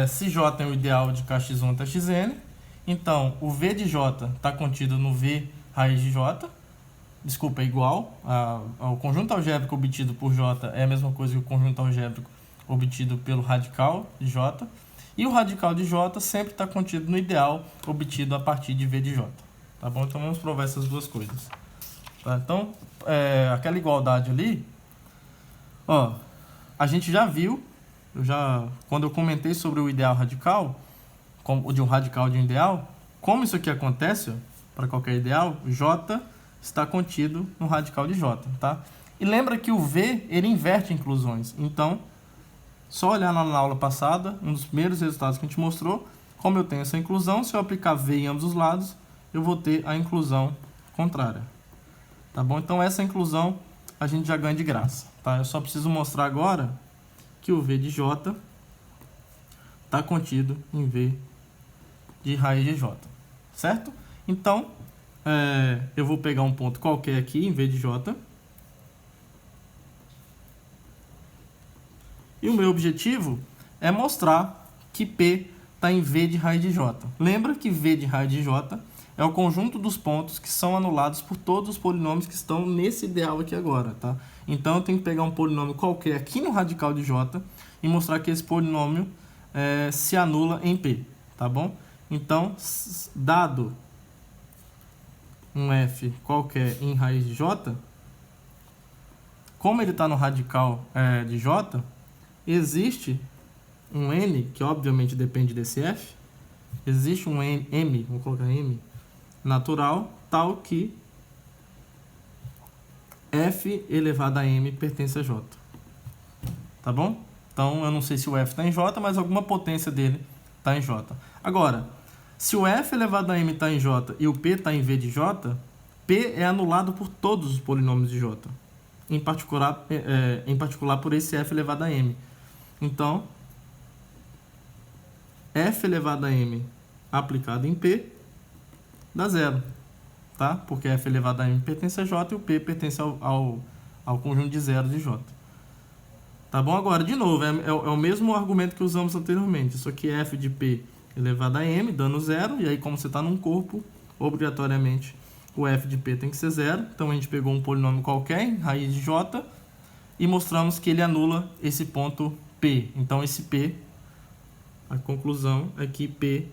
Se J é o ideal de Kx1 até Xn, então o V de J está contido no V raiz de J. Desculpa, é igual ao conjunto algébrico obtido por J, é a mesma coisa que o conjunto algébrico obtido pelo radical de J. E o radical de J sempre está contido no ideal obtido a partir de V de J. Tá bom? Então vamos provar essas duas coisas. Tá? Então, aquela igualdade ali, ó, a gente já viu, quando eu comentei sobre o ideal radical, de um radical de um ideal, como isso aqui acontece para qualquer ideal, J está contido no radical de J. Tá? E lembra que o V ele inverte inclusões. Então, só olhar na aula passada, um dos primeiros resultados que a gente mostrou, como eu tenho essa inclusão, se eu aplicar V em ambos os lados, eu vou ter a inclusão contrária. Tá bom? Então essa inclusão a gente já ganha de graça. Tá? Eu só preciso mostrar agora que o V de J está contido em V de raiz de J. Certo? Então, eu vou pegar um ponto qualquer aqui em V de J. E o meu objetivo é mostrar que P está em V de raiz de J. Lembra que V de raiz de J é o conjunto dos pontos que são anulados por todos os polinômios que estão nesse ideal aqui agora, tá? Então eu tenho que pegar um polinômio qualquer aqui no radical de J e mostrar que esse polinômio se anula em P, tá bom? Então, dado um F qualquer em raiz de J, como ele está no radical de J, existe um N, que obviamente depende desse F, existe um M, vou colocar M, natural, tal que F elevado a M pertence a J. Tá bom? Então, eu não sei se o F está em J, mas alguma potência dele está em J. Agora, se o F elevado a M está em J e o P está em V de J, P é anulado por todos os polinômios de J, em particular por esse f elevado a m. Então, f elevado a m aplicado em P dá zero, tá? Porque f elevado a m pertence a J e o P pertence ao conjunto de zero de J. Tá bom? Agora, de novo, é o mesmo argumento que usamos anteriormente. Isso aqui é f de P elevado a m, dando zero, e aí como você está num corpo, obrigatoriamente o f de P tem que ser zero. Então a gente pegou um polinômio qualquer em raiz de J e mostramos que ele anula esse ponto P. Então esse P, a conclusão é que P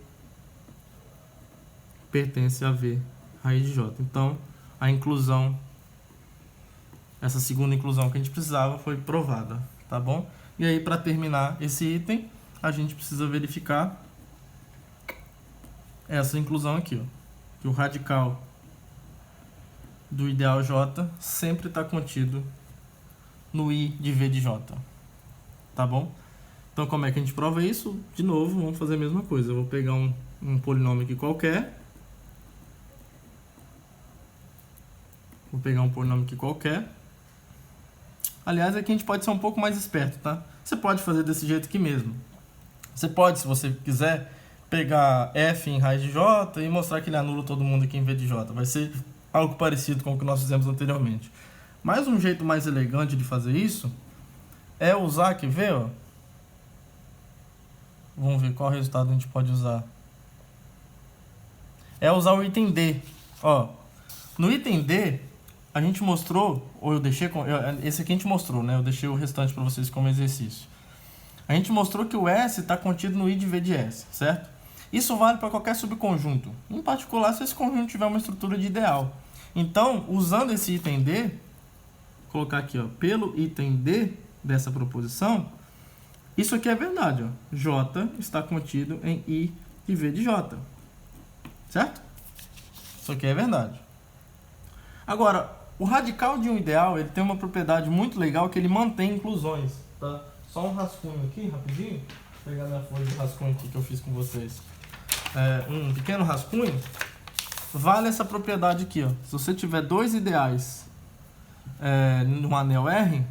pertence a V raiz de J. Então a inclusão, essa segunda inclusão que a gente precisava foi provada, tá bom? E aí, para terminar esse item, a gente precisa verificar essa inclusão aqui, ó, que o radical do ideal J sempre está contido no I de V de J, tá bom? Então, como é que a gente prova isso? De novo, vamos fazer a mesma coisa. Eu vou pegar um polinômio aqui qualquer. Aliás, aqui a gente pode ser um pouco mais esperto, tá? Você pode fazer desse jeito aqui mesmo. Você pode, se você quiser, pegar f em raiz de J e mostrar que ele anula todo mundo aqui em V de J. Vai ser algo parecido com o que nós fizemos anteriormente. Mas um jeito mais elegante de fazer isso é usar, quer ver, ó? Vamos ver qual resultado a gente pode usar. É usar o item D. Ó, no item D, a gente mostrou, ou eu deixei, esse aqui a gente mostrou, né? Eu deixei o restante para vocês como exercício. A gente mostrou que o S está contido no I de V de S, certo? Isso vale para qualquer subconjunto, em particular se esse conjunto tiver uma estrutura de ideal. Então, usando esse item D, vou colocar aqui, ó, pelo item D dessa proposição, isso aqui é verdade, ó. J está contido em I de V de J, certo? Isso aqui é verdade. Agora, o radical de um ideal, ele tem uma propriedade muito legal que ele mantém inclusões, tá? Só um rascunho aqui, rapidinho. Vou pegar minha folha de rascunho aqui que eu fiz com vocês. Um pequeno rascunho. Vale essa propriedade aqui, ó. Se você tiver dois ideais no anel R,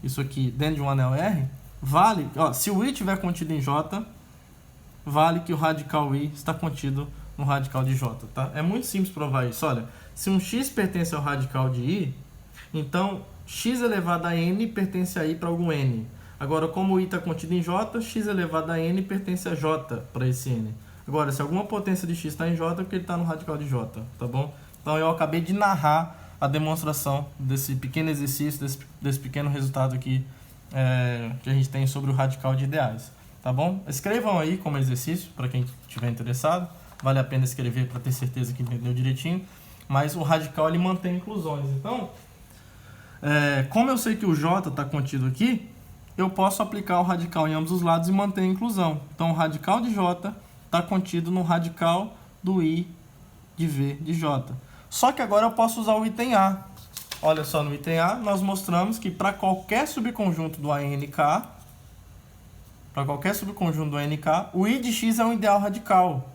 isso aqui dentro de um anel R, vale, ó, se o I estiver contido em J, vale que o radical I está contido no radical de J, tá? É muito simples provar isso. Olha, se um x pertence ao radical de I, então x elevado a n pertence a I para algum n. Agora, como o I está contido em J, x elevado a n pertence a J para esse n. Agora, se alguma potência de x está em J, é porque ele está no radical de J, tá bom? Então, eu acabei de narrar a demonstração desse pequeno exercício, desse pequeno resultado aqui que a gente tem sobre o radical de ideais, tá bom? Escrevam aí como exercício, para quem estiver interessado. Vale a pena escrever para ter certeza que entendeu direitinho. Mas o radical, ele mantém inclusões. Então, como eu sei que o J está contido aqui, eu posso aplicar o radical em ambos os lados e manter a inclusão. Então, o radical de J está contido no radical do I de V de J. Só que agora eu posso usar o item A. Olha só, no item A, nós mostramos que para qualquer subconjunto do ANK, o I de x é um ideal radical.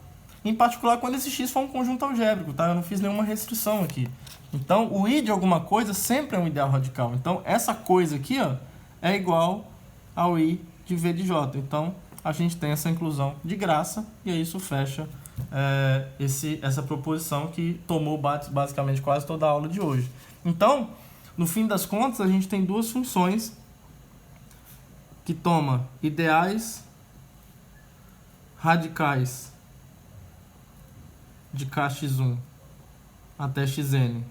Em particular, quando esse x for um conjunto algébrico, tá? Eu não fiz nenhuma restrição aqui. Então, o I de alguma coisa sempre é um ideal radical. Então, essa coisa aqui, ó, é igual ao I de V de J. Então, a gente tem essa inclusão de graça e aí isso fecha essa proposição que tomou basicamente quase toda a aula de hoje. Então, no fim das contas, a gente tem duas funções que toma ideais radicais de kx1 até xn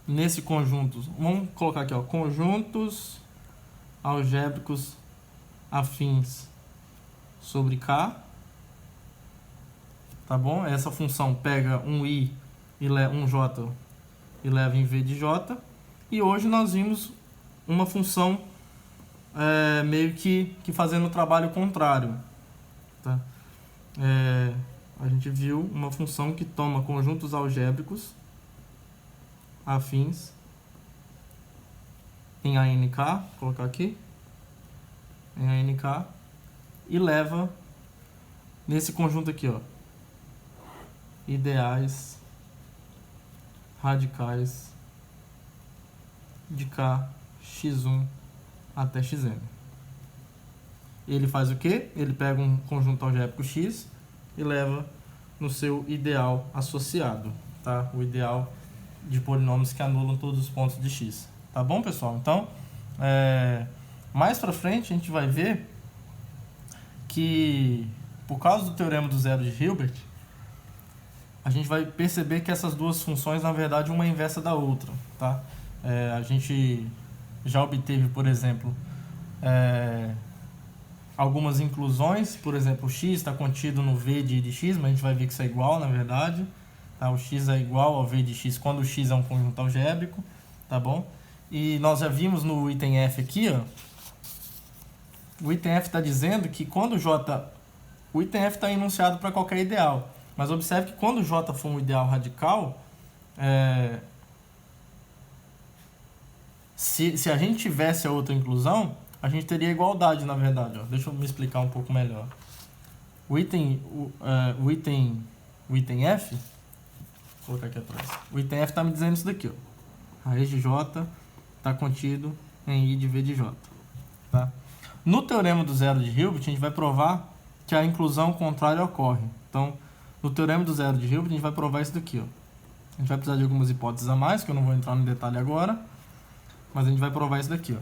nesse conjunto. Vamos colocar aqui, ó, conjuntos algébricos afins sobre K, tá bom? Essa função pega um I e um J e leva em V de J. E hoje nós vimos uma função meio que fazendo o trabalho contrário, tá? A gente viu uma função que toma conjuntos algébricos afins em ANK, vou colocar aqui, em ANK, e leva nesse conjunto aqui, ó, ideais radicais de k, x1 até xn. Ele faz o quê? Ele pega um conjunto algébrico x e leva no seu ideal associado, tá? O ideal de polinômios que anulam todos os pontos de x. Tá bom, pessoal? Então, mais pra frente a gente vai ver que, por causa do teorema do zero de Hilbert, a gente vai perceber que essas duas funções, na verdade, uma é inversa da outra, tá? A gente já obteve, por exemplo, algumas inclusões, por exemplo, o x está contido no v de x, mas a gente vai ver que isso é igual, na verdade. Tá? O x é igual ao v de x quando o x é um conjunto algébrico, tá bom? E nós já vimos no item F aqui, ó, o item F está dizendo que quando o item F está enunciado para qualquer ideal, mas observe que quando J for um ideal radical, se a gente tivesse a outra inclusão, a gente teria igualdade, na verdade. Ó. Deixa eu me explicar um pouco melhor. O item F, vou colocar aqui atrás. O item F está me dizendo isso daqui. Ó. Raiz de J está contido em I de V de J. Tá? No teorema do zero de Hilbert, a gente vai provar que a inclusão contrária ocorre. Então, no teorema do zero de Hilbert, a gente vai provar isso daqui. Ó. A gente vai precisar de algumas hipóteses a mais, que eu não vou entrar no detalhe agora. Mas a gente vai provar isso daqui, ó,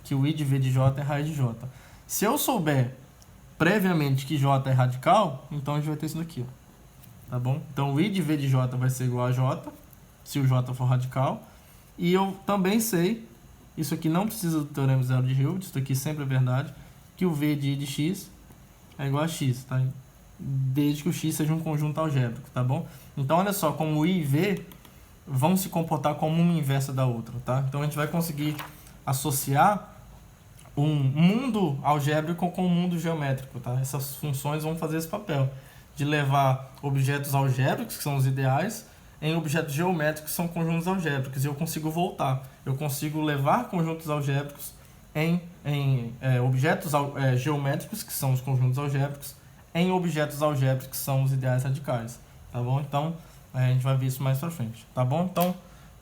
que o I de V de J é raiz de J. Se eu souber previamente que J é radical, então a gente vai ter isso daqui, ó, tá bom? Então o I de V de J vai ser igual a J, se o J for radical. E eu também sei, isso aqui não precisa do teorema zero de Hilbert, isso aqui sempre é verdade, que o V de I de x é igual a x, tá? Desde que o x seja um conjunto algébrico, tá bom? Então olha só, como o I e V vão se comportar como uma inversa da outra, tá? Então a gente vai conseguir associar um mundo algébrico com um mundo geométrico, tá? Essas funções vão fazer esse papel de levar objetos algébricos, que são os ideais, em objetos geométricos, que são conjuntos algébricos, e eu consigo voltar. Eu consigo levar conjuntos algébricos em objetos geométricos, que são os conjuntos algébricos, em objetos algébricos, que são os ideais radicais, tá bom? Então, a gente vai ver isso mais pra frente, tá bom? Então,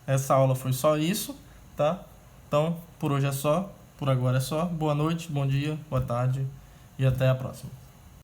essa aula foi só isso, tá? Então, por hoje é só, por agora é só. Boa noite, bom dia, boa tarde e até a próxima.